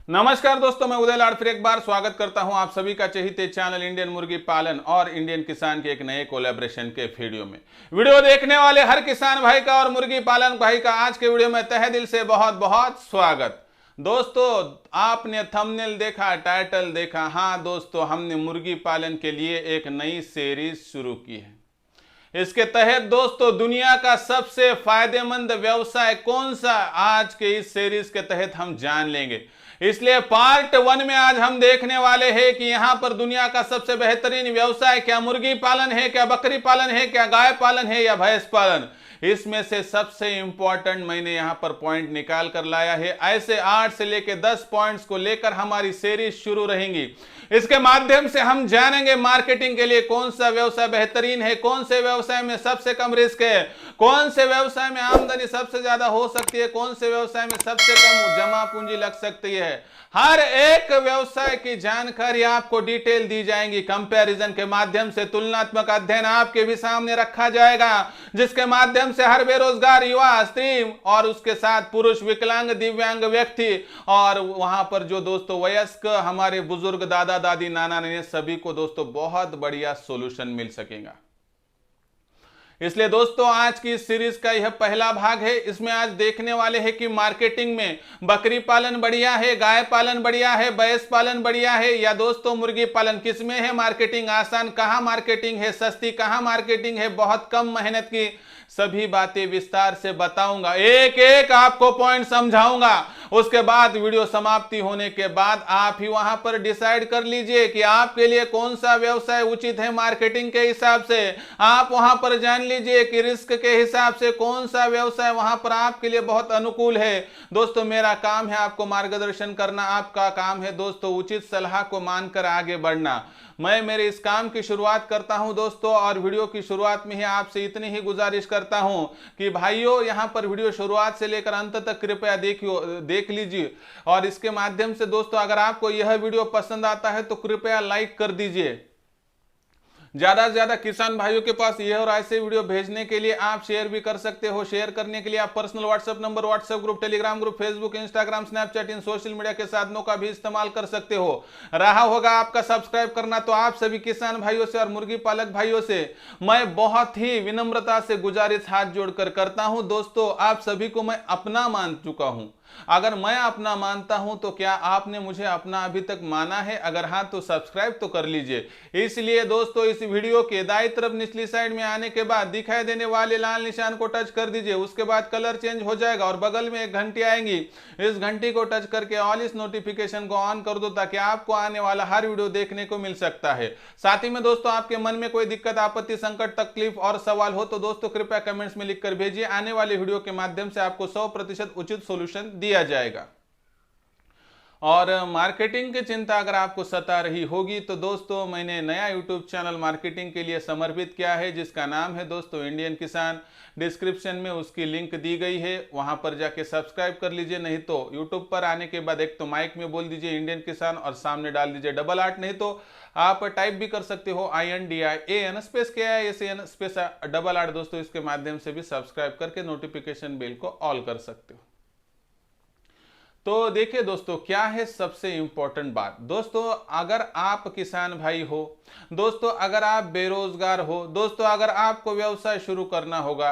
नमस्कार दोस्तों, मैं उदय लाड फिर एक बार स्वागत करता हूं आप सभी का चहेते चैनल इंडियन मुर्गी पालन और इंडियन किसान के एक नए कोलैबोरेशन के वीडियो में। वीडियो देखने वाले हर किसान भाई का और मुर्गी पालन भाई का आज के वीडियो में तहे दिल से बहुत बहुत स्वागत। दोस्तों, आपने थंबनेल देखा, टाइटल देखा। हाँ दोस्तों, हमने मुर्गी पालन के लिए एक नई सीरीज शुरू की है। इसके तहत दोस्तों दुनिया का सबसे फायदेमंद व्यवसाय कौन सा, आज के इस सीरीज के तहत हम जान लेंगे। इसलिए पार्ट 1 में आज हम देखने वाले हैं कि यहां पर दुनिया का सबसे बेहतरीन व्यवसाय क्या मुर्गी पालन है, क्या बकरी पालन है, क्या गाय पालन है या भैंस पालन। इसमें से सबसे इंपॉर्टेंट मैंने यहां पर पॉइंट निकाल कर लाया है। ऐसे 8 से लेकर 10 पॉइंट्स को लेकर हमारी सीरीज शुरू रहेंगी। इसके माध्यम से हम जानेंगे मार्केटिंग के लिए कौन सा व्यवसाय बेहतरीन है, कौन से व्यवसाय में सबसे कम रिस्क है, कौन से व्यवसाय में आमदनी सबसे ज्यादा हो सकती है, कौन से व्यवसाय में सबसे कम जमा पूंजी लग सकती है। हर एक व्यवसाय की जानकारी आपको डिटेल दी जाएंगी। कंपैरिजन के माध्यम से तुलनात्मक अध्ययन आपके भी सामने रखा जाएगा, जिसके माध्यम से हर बेरोजगार युवा, स्त्री और उसके साथ पुरुष, विकलांग, दिव्यांग व्यक्ति और वहां पर जो दोस्तों वयस्क हमारे बुजुर्ग, दादा दादी, नाना नानी, सभी को दोस्तों बहुत बढ़िया सॉल्यूशन मिल सकेगा। इसलिए दोस्तों आज की इस सीरीज का यह पहला भाग है। इसमें आज देखने वाले हैं कि मार्केटिंग में बकरी पालन बढ़िया है, गाय पालन बढ़िया है, भैंस पालन बढ़िया है या दोस्तों मुर्गी पालन, किसमें है मार्केटिंग आसान, कहां मार्केटिंग है सस्ती, कहां मार्केटिंग है बहुत कम मेहनत की। सभी बातें विस्तार से बताऊंगा, एक एक आपको पॉइंट समझाऊंगा। उसके बाद वीडियो समाप्ति होने के बाद आप ही वहां पर डिसाइड कर लीजिए कि आपके लिए कौन सा व्यवसाय उचित है मार्केटिंग के हिसाब से। आप वहां पर जान लीजिए कि रिस्क के हिसाब से कौन सा व्यवसाय वहां पर आपके लिए बहुत अनुकूल है। दोस्तों मेरा काम है आपको मार्गदर्शन करना, आपका काम है दोस्तों उचित सलाह को मानकर आगे बढ़ना। मैं मेरे इस काम की शुरुआत करता हूं दोस्तों, और वीडियो की शुरुआत में ही आपसे इतनी ही गुजारिश करता हूं कि भाइयों यहां पर वीडियो शुरुआत से लेकर अंत तक कृपया देख लीजिए। और इसके माध्यम से दोस्तों अगर आपको यह वीडियो पसंद आता है तो कृपया लाइक कर दीजिए। ज्यादा से ज्यादा किसान भाइयों के पास यह और ऐसे वीडियो भेजने के लिए आप शेयर भी कर सकते हो। शेयर करने के लिए आप personal WhatsApp number, WhatsApp group, Telegram group, Facebook, Instagram, Snapchat, इन सोशल मीडिया के साधनों का भी इस्तेमाल कर सकते हो। रहा होगा आपका सब्सक्राइब करना, तो आप सभी किसान भाइयों से और मुर्गी पालक भाइयों से मैं बहुत ही विनम्रता से गुजारिश हाथ जोड़कर करता हूं। दोस्तों आप सभी को मैं अपना मान चुका हूं। अगर मैं अपना मानता हूं तो क्या आपने मुझे अपना अभी तक माना है? अगर हां तो सब्सक्राइब तो कर लीजिए। इसलिए दोस्तों इस वीडियो के दाईं तरफ निचली साइड में आने के बाद दिखाई देने वाले लाल निशान को टच कर दीजिए। उसके बाद कलर चेंज हो जाएगा और बगल में एक घंटी आएगी। इस घंटी को टच करके ऑल इस नोटिफिकेशन को ऑन कर दो ताकि आपको आने वाला हर वीडियो देखने को मिल सकता है। साथ ही में दोस्तों आपके मन में कोई दिक्कत, आपत्ति, संकट, तकलीफ और सवाल हो तो दोस्तों कृपया कमेंट्स में लिखकर भेजिए। आने वाले वीडियो के माध्यम से आपको 100% उचित सोल्यूशन दिया जाएगा। और मार्केटिंग की चिंता अगर आपको सता रही होगी तो दोस्तों मैंने नया यूट्यूब चैनल मार्केटिंग के लिए समर्पित किया है, जिसका नाम है दोस्तों इंडियन किसान। डिस्क्रिप्शन में उसकी लिंक दी गई है, वहां पर जाके सब्सक्राइब कर लीजिए। नहीं तो यूट्यूब पर आने के बाद एक तो माइक में बोल दीजिए इंडियन किसान और सामने डाल दीजिए 888, नहीं तो आप टाइप भी कर सकते हो INDIAN स्पेस KISAN स्पेस 888। दोस्तों इसके माध्यम से भी सब्सक्राइब करके नोटिफिकेशन बेल को ऑल कर सकते हो। तो देखिए दोस्तों क्या है सबसे इंपॉर्टेंट बात। दोस्तों अगर आप किसान भाई हो, दोस्तों अगर आप बेरोजगार हो, दोस्तों अगर आपको व्यवसाय शुरू करना होगा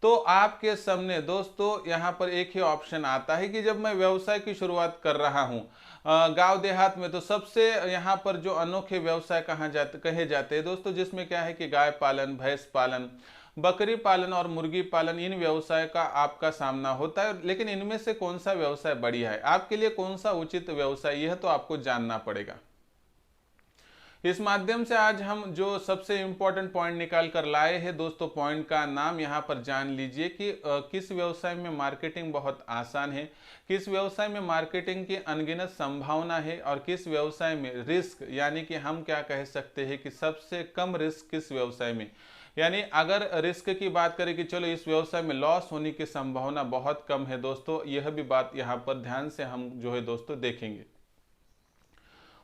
तो आपके सामने दोस्तों यहाँ पर एक ही ऑप्शन आता है कि जब मैं व्यवसाय की शुरुआत कर रहा हूँ गांव देहात में, तो सबसे यहाँ पर जो अनोखे व्यवसाय कहे जाते हैं दोस्तों, जिसमें क्या है कि गाय पालन, भैंस पालन, बकरी पालन और मुर्गी पालन, इन व्यवसाय का आपका सामना होता है। लेकिन इनमें से कौन सा व्यवसाय बढ़िया है, आपके लिए कौन सा उचित व्यवसाय, यह तो आपको जानना पड़ेगा। इस माध्यम से आज हम जो सबसे इंपॉर्टेंट पॉइंट निकाल कर लाए हैं दोस्तों, पॉइंट का नाम यहाँ पर जान लीजिए कि किस व्यवसाय में मार्केटिंग बहुत आसान है, किस व्यवसाय में मार्केटिंग की अनगिनत संभावना है और किस व्यवसाय में रिस्क, यानी कि हम क्या कह सकते हैं कि सबसे कम रिस्क किस व्यवसाय में। यानी अगर रिस्क की बात करें कि चलो इस व्यवसाय में लॉस होने की संभावना बहुत कम है दोस्तों, यह भी बात यहाँ पर ध्यान से हम जो है दोस्तों देखेंगे।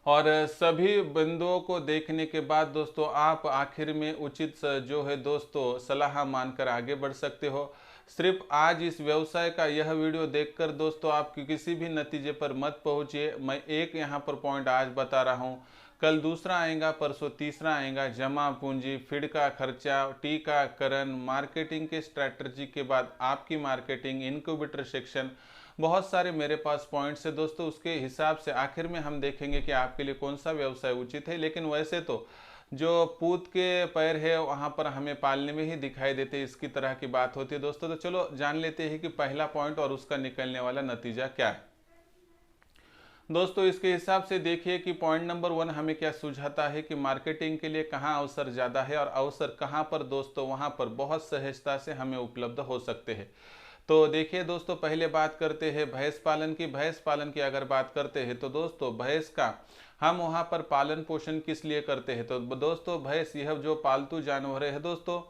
और सभी बिंदुओं को देखने के बाद दोस्तों आप आखिर में उचित जो है दोस्तों सलाह मानकर आगे बढ़ सकते हो। सिर्फ आज इस व्यवसाय का यह वीडियो देखकर दोस्तों आप किसी भी नतीजे पर मत पहुंचिए। मैं एक यहाँ पर पॉइंट आज बता रहा हूँ, कल दूसरा आएगा, परसों तीसरा आएगा। जमा पूंजी, फीड का खर्चा, टीकाकरण, मार्केटिंग के स्ट्रैटेजी के बाद आपकी मार्केटिंग, इनक्यूबेटर सेक्शन, बहुत सारे मेरे पास पॉइंट्स है दोस्तों। उसके हिसाब से आखिर में हम देखेंगे कि आपके लिए कौन सा व्यवसाय उचित है। लेकिन वैसे तो जो पूत के पैर है वहाँ पर हमें पालने में ही दिखाई देते, इसकी तरह की बात होती है दोस्तों। तो चलो जान लेते हैं कि पहला पॉइंट और उसका निकलने वाला नतीजा क्या है। दोस्तों इसके हिसाब से देखिए कि पॉइंट नंबर 1 हमें क्या सुझाता है कि मार्केटिंग के लिए कहाँ अवसर ज़्यादा है और अवसर कहाँ पर दोस्तों वहाँ पर बहुत सहजता से हमें उपलब्ध हो सकते हैं। तो देखिए दोस्तों, पहले बात करते हैं भैंस पालन की। भैंस पालन की अगर बात करते हैं तो दोस्तों भैंस का हम वहाँ पर पालन पोषण किस लिए करते हैं, तो दोस्तों भैंस यह जो पालतू जानवर है दोस्तों,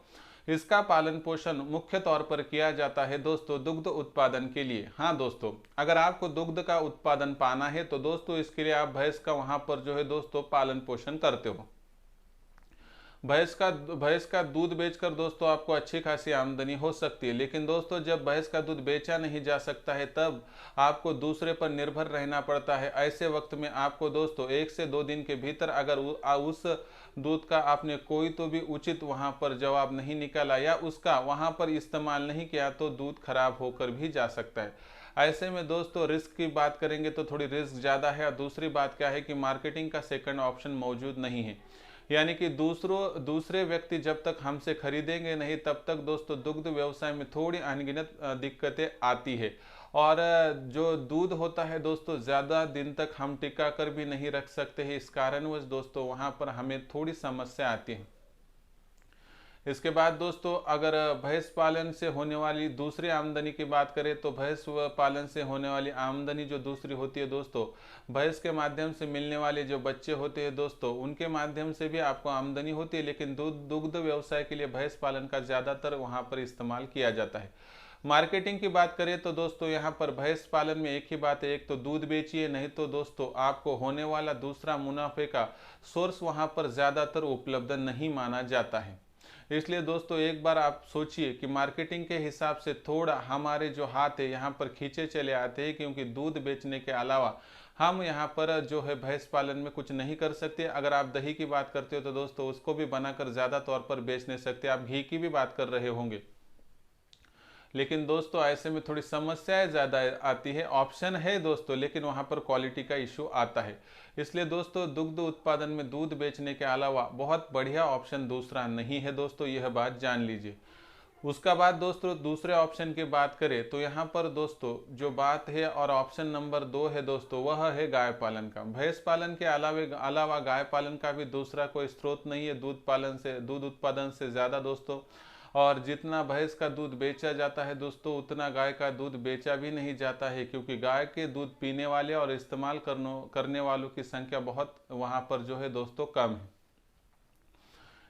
इसका पालन पोषण मुख्य तौर पर किया जाता है दोस्तों दुग्ध उत्पादन के लिए। हाँ दोस्तों, अगर आपको दुग्ध का उत्पादन पाना है तो दोस्तों इसके लिए आप भैंस का वहाँ पर जो है दोस्तों पालन पोषण करते हो। भैंस का दूध बेचकर दोस्तों आपको अच्छी खासी आमदनी हो सकती है। लेकिन दोस्तों जब भैंस का दूध बेचा नहीं जा सकता है तब आपको दूसरे पर निर्भर रहना पड़ता है। ऐसे वक्त में आपको दोस्तों 1 से 2 दिन के भीतर अगर उस दूध का आपने कोई तो भी उचित वहां पर जवाब नहीं निकाला या उसका वहां पर इस्तेमाल नहीं किया तो दूध खराब होकर भी जा सकता है। ऐसे में दोस्तों रिस्क की बात करेंगे तो थोड़ी रिस्क ज़्यादा है। और दूसरी बात क्या है कि मार्केटिंग का सेकंड ऑप्शन मौजूद नहीं है, यानी कि दूसरे व्यक्ति जब तक हमसे खरीदेंगे नहीं तब तक दोस्तों दुग्ध व्यवसाय में थोड़ी अनगिनत दिक्कतें आती है। और जो दूध होता है दोस्तों ज़्यादा दिन तक हम टिका कर भी नहीं रख सकते हैं। इस कारणवश दोस्तों वहाँ पर हमें थोड़ी समस्या आती है। इसके बाद दोस्तों अगर भैंस पालन से होने वाली दूसरी आमदनी की बात करें तो भैंस पालन से होने वाली आमदनी जो दूसरी होती है दोस्तों, भैंस के माध्यम से मिलने वाले जो बच्चे होते हैं दोस्तों उनके माध्यम से भी आपको आमदनी होती है। लेकिन दुग्ध व्यवसाय के लिए भैंस पालन का ज़्यादातर वहाँ पर इस्तेमाल किया जाता है। मार्केटिंग की बात करें तो दोस्तों यहाँ पर भैंस पालन में एक ही बात है, एक तो दूध बेचिए, नहीं तो दोस्तों आपको होने वाला दूसरा मुनाफे का सोर्स वहाँ पर ज़्यादातर उपलब्ध नहीं माना जाता है। इसलिए दोस्तों एक बार आप सोचिए कि मार्केटिंग के हिसाब से थोड़ा हमारे जो हाथ है यहाँ पर खींचे चले आते हैं, क्योंकि दूध बेचने के अलावा हम यहाँ पर जो है भैंस पालन में कुछ नहीं कर सकते। अगर आप दही की बात करते हो तो दोस्तों उसको भी बनाकर ज़्यादा तौर पर बेच नहीं सकते। आप घी की भी बात कर रहे होंगे, लेकिन दोस्तों ऐसे में थोड़ी समस्याएं ज़्यादा आती है। ऑप्शन है दोस्तों लेकिन वहाँ पर क्वालिटी का इशू आता है। इसलिए दोस्तों दुग्ध उत्पादन में दूध बेचने के अलावा बहुत बढ़िया ऑप्शन दूसरा नहीं है दोस्तों, यह बात जान लीजिए। उसका बाद दोस्तों दूसरे ऑप्शन की बात करें तो यहाँ पर दोस्तों जो बात है और ऑप्शन नंबर 2 है दोस्तों वह है गाय पालन का। भैंस पालन के अलावा गाय पालन का भी दूसरा कोई स्रोत नहीं है दूध उत्पादन से ज़्यादा दोस्तों। और जितना भैंस का दूध बेचा जाता है दोस्तों उतना गाय का दूध बेचा भी नहीं जाता है, क्योंकि गाय के दूध पीने वाले और इस्तेमाल करने वालों की संख्या बहुत वहाँ पर जो है दोस्तों कम है।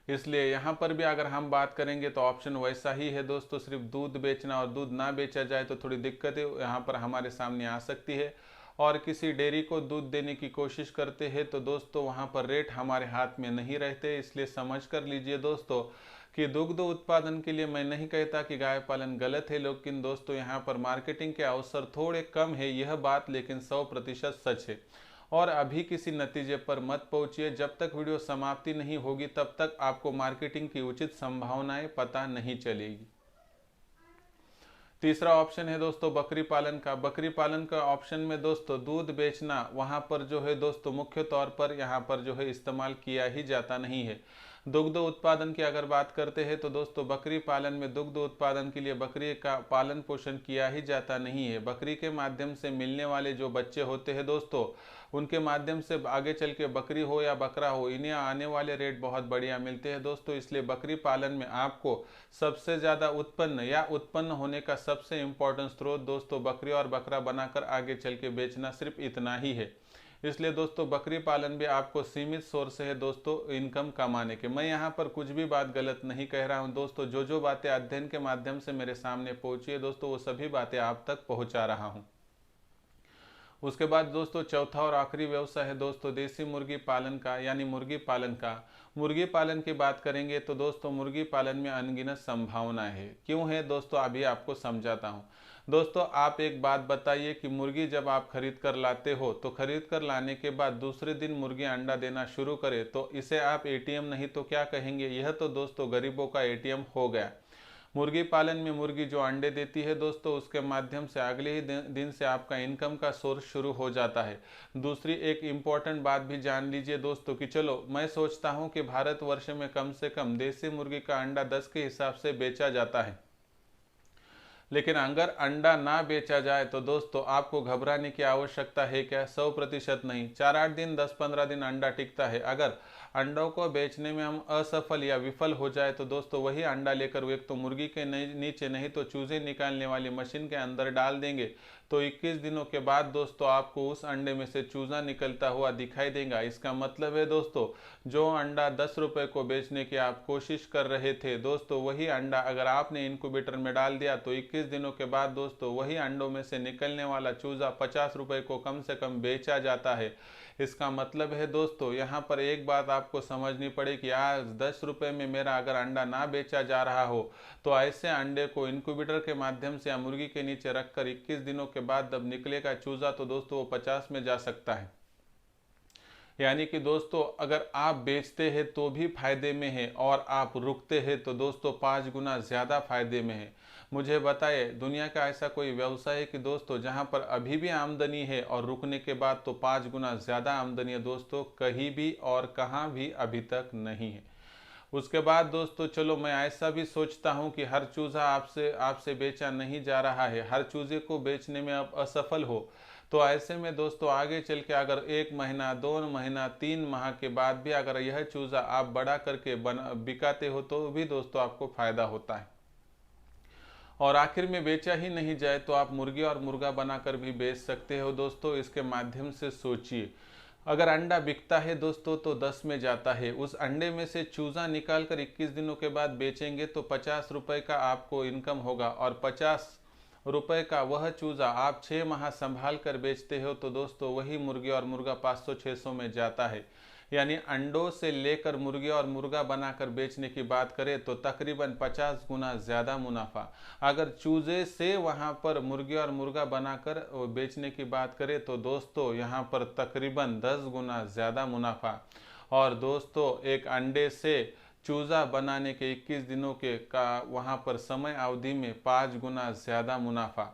इसलिए यहाँ पर भी अगर हम बात करेंगे तो ऑप्शन वैसा ही है दोस्तों, सिर्फ दूध बेचना और दूध ना बेचा जाए तो थोड़ी दिक्कतें यहाँ पर हमारे सामने आ सकती है। और किसी डेयरी को दूध देने की कोशिश करते हैं तो दोस्तों वहाँ पर रेट हमारे हाथ में नहीं रहते। इसलिए समझ कर लीजिए दोस्तों कि दुग्ध उत्पादन के लिए मैं नहीं कहता कि गाय पालन गलत है, लेकिन दोस्तों यहाँ पर मार्केटिंग के अवसर थोड़े कम है यह बात लेकिन 100% सच है। और अभी किसी नतीजे पर मत पहुंचिए, जब तक वीडियो समाप्ति नहीं होगी तब तक आपको मार्केटिंग की उचित संभावनाएं पता नहीं चलेगी। तीसरा ऑप्शन है दोस्तों बकरी पालन का। बकरी पालन का ऑप्शन में दोस्तों दूध बेचना वहाँ पर जो है दोस्तों मुख्य तौर पर यहाँ पर जो है इस्तेमाल किया ही जाता नहीं है। दुग्ध उत्पादन की अगर बात करते हैं तो दोस्तों बकरी पालन में दुग्ध उत्पादन के लिए बकरी का पालन पोषण किया ही जाता नहीं है। बकरी के माध्यम से मिलने वाले जो बच्चे होते हैं दोस्तों उनके माध्यम से आगे चल के बकरी हो या बकरा हो इन्हें आने वाले रेट बहुत बढ़िया मिलते हैं दोस्तों। इसलिए बकरी पालन में आपको सबसे ज़्यादा उत्पन्न होने का सबसे इम्पोर्टेंट स्रोत दोस्तों बकरी और बकरा बनाकर आगे चल के बेचना सिर्फ इतना ही है। इसलिए दोस्तों बकरी पालन भी आपको सीमित सोर्स है दोस्तों इनकम कमाने के। मैं यहाँ पर कुछ भी बात गलत नहीं कह रहा हूँ दोस्तों, जो बातें अध्ययन के माध्यम से मेरे सामने पहुँची है दोस्तों वो सभी बातें आप तक पहुँचा रहा हूँ। उसके बाद दोस्तों चौथा और आखिरी व्यवसाय है दोस्तों देसी मुर्गी पालन का, यानी मुर्गी पालन का। मुर्गी पालन की बात करेंगे तो दोस्तों मुर्गी पालन में अनगिनत संभावनाएं है। क्यों है दोस्तों, अभी आपको समझाता हूँ। दोस्तों आप एक बात बताइए कि मुर्गी जब आप खरीद कर लाते हो तो खरीद कर लाने के बाद दूसरे दिन मुर्गी अंडा देना शुरू करे तो इसे आप एटीएम नहीं तो क्या कहेंगे? यह तो दोस्तों गरीबों का एटीएम हो गया। मुर्गी पालन में मुर्गी जो अंडे देती है दोस्तों, उसके माध्यम से अगले ही दिन से आपका इनकम का सोर्स शुरू हो जाता है। दूसरी एक इम्पॉर्टेंट बात भी जान लीजिए दोस्तों कि चलो मैं सोचता हूं कि भारतवर्ष में कम से कम देसी मुर्गी का अंडा 10 के हिसाब से बेचा जाता है, लेकिन अगर अंडा ना बेचा जाए तो दोस्तों आपको घबराने की आवश्यकता है क्या? 100% नहीं। 4-8 दिन 10-15 दिन अंडा टिकता है। अगर अंडों को बेचने में हम असफल या विफल हो जाए तो दोस्तों वही अंडा लेकर एक तो मुर्गी के नीचे नहीं तो चूजे निकालने वाली मशीन के अंदर डाल देंगे, तो 21 दिनों के बाद दोस्तों आपको उस अंडे में से चूजा निकलता हुआ दिखाई देगा। इसका मतलब है दोस्तों जो अंडा 10 रुपए को बेचने की आप कोशिश कर रहे थे दोस्तों, वही अंडा अगर आपने इनक्यूबेटर में डाल दिया तो 21 दिनों के बाद दोस्तों वही अंडों में से निकलने वाला चूजा 50 रुपए को कम से कम बेचा जाता है। इसका मतलब है दोस्तों यहाँ पर एक बात आपको समझनी पड़ेगी, आज 10 रुपए में मेरा अगर अंडा ना बेचा जा रहा हो तो ऐसे अंडे को इनक्यूबेटर के माध्यम से या मुर्गी के नीचे रखकर 21 दिनों के बाद जब निकलेगा चूजा तो दोस्तों वो 50 में जा सकता है। यानी कि दोस्तों अगर आप बेचते हैं तो भी फायदे में है और आप रुकते हैं तो दोस्तों 5 गुना ज़्यादा फायदे में है। मुझे बताइए दुनिया का ऐसा कोई व्यवसाय है कि दोस्तों जहां पर अभी भी आमदनी है और रुकने के बाद तो 5 गुना ज़्यादा आमदनी है? दोस्तों कहीं भी और कहां भी अभी तक नहीं है। उसके बाद दोस्तों चलो मैं ऐसा भी सोचता हूं कि हर चूजा आपसे बेचा नहीं जा रहा है, हर चूजे को बेचने में आप असफल हो तो ऐसे में दोस्तों आगे चल के अगर 1 महीना 2 महीना 3 माह के बाद भी अगर यह चूजा आप बड़ा करके बिकाते हो तो भी दोस्तों आपको फायदा होता है। और आखिर में बेचा ही नहीं जाए तो आप मुर्गी और मुर्गा बनाकर भी बेच सकते हो दोस्तों। इसके माध्यम से सोचिए, अगर अंडा बिकता है दोस्तों तो 10 में जाता है, उस अंडे में से चूजा निकाल कर 21 दिनों के बाद बेचेंगे तो 50 रुपए का आपको इनकम होगा और 50 रुपए का वह चूजा आप 6 माह संभाल कर बेचते हो तो दोस्तों वही मुर्गी और मुर्गा 500-600 में जाता है। यानी अंडों से लेकर मुर्गी और मुर्गा बनाकर बेचने की बात करें तो तकरीबन 50 गुना ज़्यादा मुनाफा। अगर चूजे से वहां पर मुर्गी और मुर्गा बनाकर बेचने की बात करें तो दोस्तों यहाँ पर तकरीबन 10 गुना ज़्यादा मुनाफा। और दोस्तों एक अंडे से चूजा बनाने के 21 दिनों के का वहां पर समय अवधि में 5 गुना ज़्यादा मुनाफा।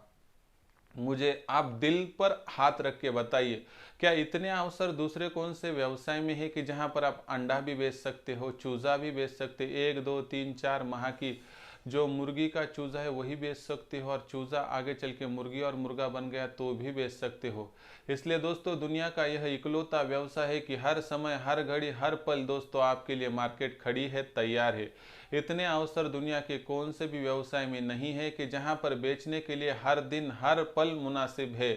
मुझे आप दिल पर हाथ रख के बताइए, क्या इतने अवसर दूसरे कौन से व्यवसाय में है कि जहां पर आप अंडा भी बेच सकते हो, चूजा भी बेच सकते, 1 2 3 4 माह की जो मुर्गी का चूजा है वही बेच सकते हो और चूजा आगे चल के मुर्गी और मुर्गा बन गया तो भी बेच सकते हो। इसलिए दोस्तों दुनिया का यह इकलौता व्यवसाय है कि हर समय हर घड़ी हर पल दोस्तों आपके लिए मार्केट खड़ी है, तैयार है। इतने अवसर दुनिया के कौन से भी व्यवसाय में नहीं है कि जहां पर बेचने के लिए हर दिन हर पल मुनासिब है,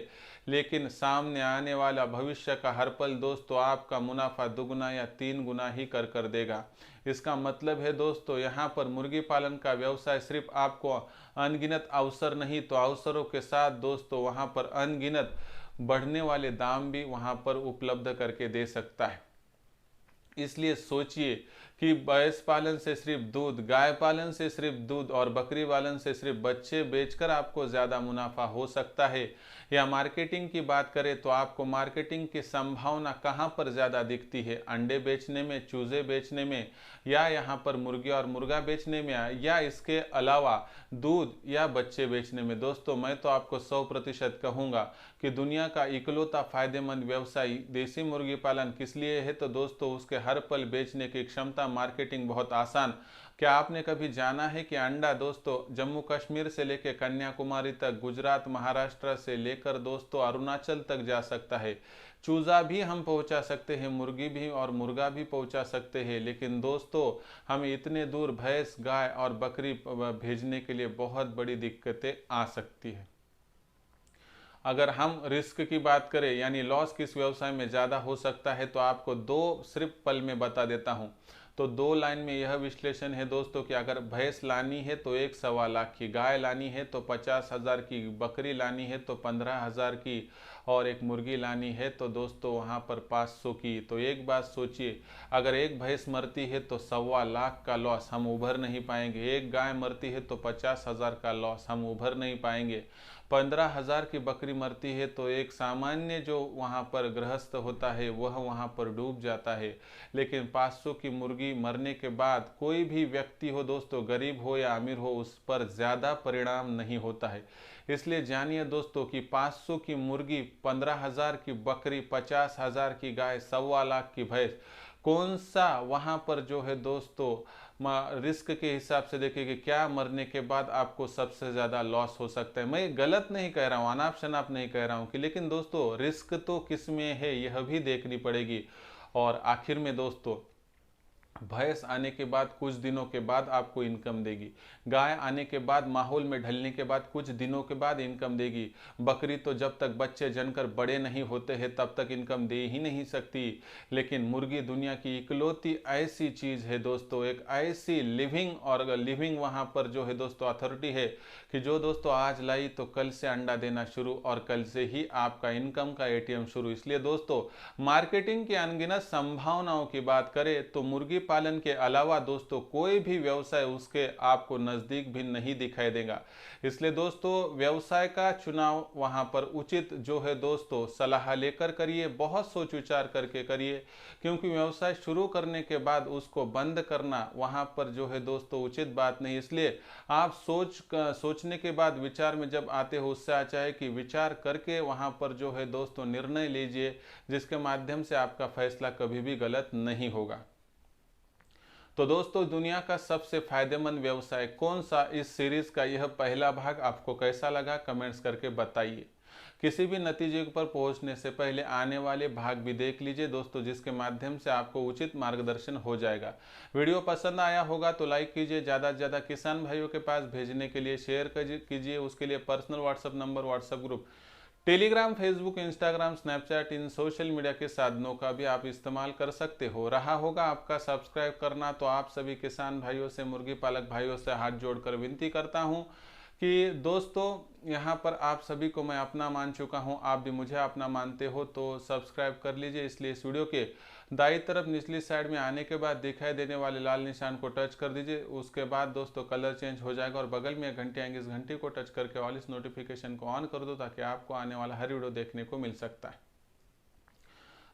लेकिन सामने आने वाला भविष्य का हर पल दोस्तों आपका मुनाफा 2 गुना या 3 गुना ही कर देगा। इसका मतलब है दोस्तों यहाँ पर मुर्गी पालन का व्यवसाय सिर्फ आपको अनगिनत अवसर नहीं तो अवसरों के साथ दोस्तों वहाँ पर अनगिनत बढ़ने वाले दाम भी वहाँ पर उपलब्ध करके दे सकता है। इसलिए सोचिए कि भैंस पालन से सिर्फ दूध, गाय पालन से सिर्फ दूध और बकरी पालन से सिर्फ बच्चे बेचकर आपको ज़्यादा मुनाफा हो सकता है, या मार्केटिंग की बात करें तो आपको मार्केटिंग की संभावना कहाँ पर ज़्यादा दिखती है? अंडे बेचने में, चूजे बेचने में, या यहाँ पर मुर्गी और मुर्गा बेचने में, या इसके अलावा दूध या बच्चे बेचने में? दोस्तों मैं तो आपको 100% कहूँगा कि दुनिया का इकलौता फायदेमंद व्यवसाय देसी मुर्गी पालन किस लिए है तो दोस्तों उसके हर पल बेचने की क्षमता, मार्केटिंग बहुत आसान। क्या आपने कभी जाना है कि अंडा दोस्तों जम्मू कश्मीर से लेकर कन्याकुमारी तक, गुजरात महाराष्ट्र से लेकर दोस्तों अरुणाचल तक जा सकता है। चूजा भी हम पहुंचा सकते हैं, मुर्गी भी और मुर्गा भी पहुंचा सकते हैं, लेकिन दोस्तों हमें इतने दूर भैंस, गाय और बकरी भेजने के लिए बहुत बड़ी दिक्कतें आ सकती है। अगर हम रिस्क की बात करें यानी लॉस किस व्यवसाय में ज़्यादा हो सकता है तो आपको 2 सिर्फ पल में बता देता हूं। तो 2 लाइन में यह विश्लेषण है दोस्तों कि अगर भैंस लानी है तो 1-1.25 लाख की, गाय लानी है तो 50,000 की, बकरी लानी है तो 15,000 की, और एक मुर्गी लानी है तो दोस्तों वहाँ पर 500 की, तो एक बात सोचिए, अगर एक भैंस मरती है तो 1.25 लाख का लॉस, हम उभर नहीं पाएंगे। एक गाय मरती है तो 50,000 का लॉस, हम उभर नहीं पाएंगे। 15,000 की बकरी मरती है तो एक सामान्य जो वहाँ पर गृहस्थ होता है वह वहाँ पर डूब जाता है। लेकिन 500 की मुर्गी मरने के बाद कोई भी व्यक्ति हो दोस्तों, गरीब हो या अमीर हो, उस पर ज़्यादा परिणाम नहीं होता है। इसलिए जानिए दोस्तों कि 500 की मुर्गी, 15,000 की बकरी, 50,000 की गाय, 1.25 लाख की भैंस, कौन सा वहाँ पर जो है दोस्तों रिस्क के हिसाब से देखिए कि क्या मरने के बाद आपको सबसे ज़्यादा लॉस हो सकता है। मैं गलत नहीं कह रहा हूँ, अनाप शनाप नहीं कह रहा हूँ कि, लेकिन दोस्तों रिस्क तो किस में है यह भी देखनी पड़ेगी। और आखिर में दोस्तों भैंस आने के बाद कुछ दिनों के बाद आपको इनकम देगी, गाय आने के बाद माहौल में ढलने के बाद कुछ दिनों के बाद इनकम देगी, बकरी तो जब तक बच्चे जनकर बड़े नहीं होते हैं तब तक इनकम दे ही नहीं सकती। लेकिन मुर्गी दुनिया की इकलौती ऐसी चीज़ है दोस्तों, एक ऐसी लिविंग वहाँ पर जो है दोस्तों अथॉरिटी है कि जो दोस्तों आज लाई तो कल से अंडा देना शुरू, और कल से ही आपका इनकम का ATM शुरू। इसलिए दोस्तों मार्केटिंग की अनगिनत संभावनाओं की बात करें तो मुर्गी पालन के अलावा दोस्तों कोई भी व्यवसाय उसके आपको नज़दीक भी नहीं दिखाई देगा। इसलिए दोस्तों व्यवसाय का चुनाव वहां पर उचित जो है दोस्तों सलाह लेकर करिए, बहुत सोच विचार करके करिए, क्योंकि व्यवसाय शुरू करने के बाद उसको बंद करना वहां पर जो है दोस्तों उचित बात नहीं। इसलिए आप सोचने के बाद विचार में जब आते हो, उससे अच्छा है कि विचार करके वहां पर जो है दोस्तों निर्णय लीजिए, जिसके माध्यम से आपका फैसला कभी भी गलत नहीं होगा। तो दोस्तों दुनिया का सबसे फायदेमंद व्यवसाय कौन सा, इस सीरीज का यह पहला भाग आपको कैसा लगा कमेंट्स करके बताइए। किसी भी नतीजे पर पहुंचने से पहले आने वाले भाग भी देख लीजिए दोस्तों, जिसके माध्यम से आपको उचित मार्गदर्शन हो जाएगा। वीडियो पसंद आया होगा तो लाइक कीजिए, ज़्यादा से ज़्यादा किसान भाइयों के पास भेजने के लिए शेयर कीजिए। उसके लिए personal WhatsApp number, WhatsApp group, Telegram, Facebook, Instagram, Snapchat, इन सोशल मीडिया के साधनों का भी आप इस्तेमाल कर सकते हो। रहा होगा आपका सब्सक्राइब करना, तो आप सभी किसान भाइयों से, मुर्गी पालक भाइयों से हाथ जोड़कर विनती करता हूं कि दोस्तों यहाँ पर आप सभी को मैं अपना मान चुका हूँ, आप भी मुझे अपना मानते हो, तो सब्सक्राइब कर लीजिए। इसलिए इस वीडियो के दाईं तरफ निचली साइड में आने के बाद दिखाई देने वाले लाल निशान को टच कर दीजिए। उसके बाद दोस्तों कलर चेंज हो जाएगा और बगल में एक घंटी आएंगे, इस घंटी को टच करके ऑल इस नोटिफिकेशन को ऑन कर दो, ताकि आपको आने वाला हर वीडियो देखने को मिल सकता है।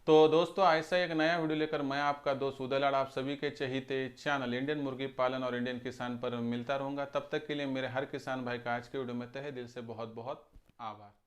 तो दोस्तों ऐसा एक नया वीडियो लेकर मैं आपका दोस्त उदय लाड आप सभी के चहीते चैनल इंडियन मुर्गी पालन और इंडियन किसान पर मिलता रहूंगा। तब तक के लिए मेरे हर किसान भाई का आज के वीडियो में तहे दिल से बहुत बहुत आभार।